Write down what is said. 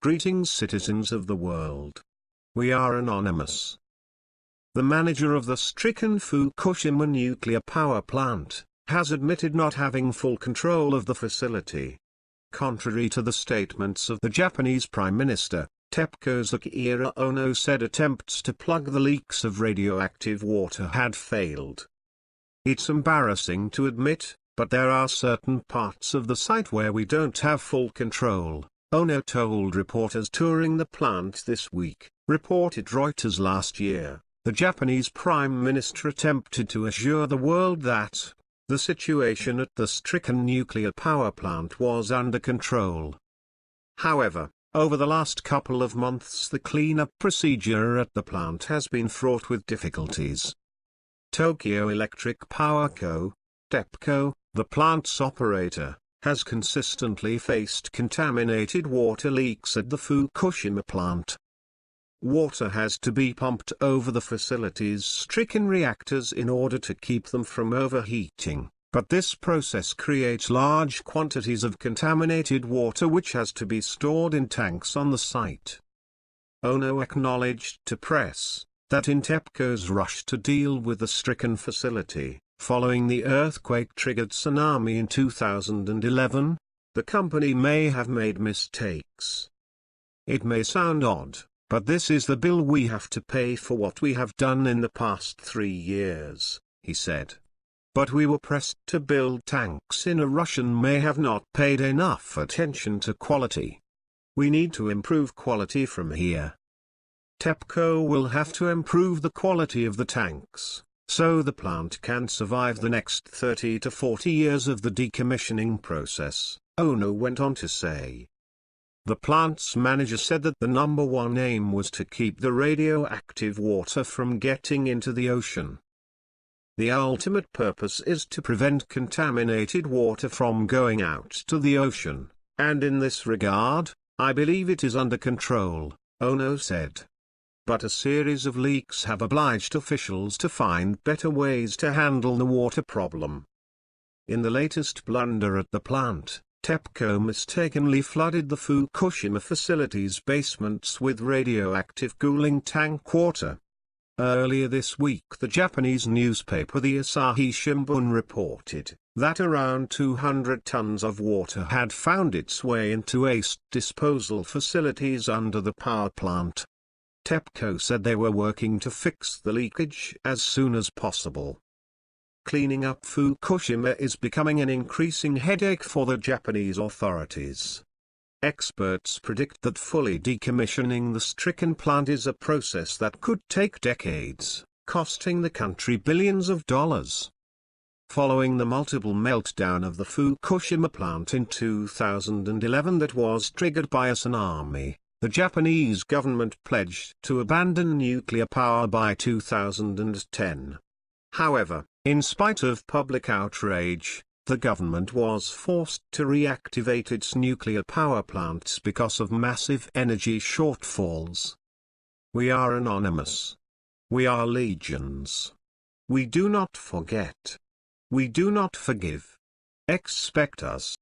Greetings, citizens of the world. We are anonymous. The manager of the stricken Fukushima nuclear power plant has admitted not having full control of the facility. Contrary to the statements of the Japanese Prime Minister, TEPCO's Akira Ono said attempts to plug the leaks of radioactive water had failed. It's embarrassing to admit, but there are certain parts of the site where we don't have full control, Ono told reporters touring the plant this week, reported Reuters last year. The Japanese Prime Minister attempted to assure the world that the situation at the stricken nuclear power plant was under control. However, over the last couple of months the cleanup procedure at the plant has been fraught with difficulties. Tokyo Electric Power Co., TEPCO, the plant's operator, has consistently faced contaminated water leaks at the Fukushima plant. Water has to be pumped over the facility's stricken reactors in order to keep them from overheating, but this process creates large quantities of contaminated water which has to be stored in tanks on the site. Ono acknowledged to press that in TEPCO's rush to deal with the stricken facility, following the earthquake-triggered tsunami in 2011, the company may have made mistakes. It may sound odd, but this is the bill we have to pay for what we have done in the past 3 years, he said. But we were pressed to build tanks in a rush and may have not paid enough attention to quality. We need to improve quality from here. TEPCO will have to improve the quality of the tanks, so the plant can survive the next 30 to 40 years of the decommissioning process, Ono went on to say. The plant's manager said that the number one aim was to keep the radioactive water from getting into the ocean. The ultimate purpose is to prevent contaminated water from going out to the ocean, and in this regard, I believe it is under control, Ono said. But a series of leaks have obliged officials to find better ways to handle the water problem. In the latest blunder at the plant, TEPCO mistakenly flooded the Fukushima facility's basements with radioactive cooling tank water. Earlier this week the Japanese newspaper the Asahi Shimbun reported that around 200 tons of water had found its way into waste disposal facilities under the power plant. TEPCO said they were working to fix the leakage as soon as possible. Cleaning up Fukushima is becoming an increasing headache for the Japanese authorities. Experts predict that fully decommissioning the stricken plant is a process that could take decades, costing the country billions of dollars. Following the multiple meltdown of the Fukushima plant in 2011 that was triggered by a tsunami, the Japanese government pledged to abandon nuclear power by 2010. However, in spite of public outrage, the government was forced to reactivate its nuclear power plants because of massive energy shortfalls. We are anonymous. We are legions. We do not forget. We do not forgive. Expect us.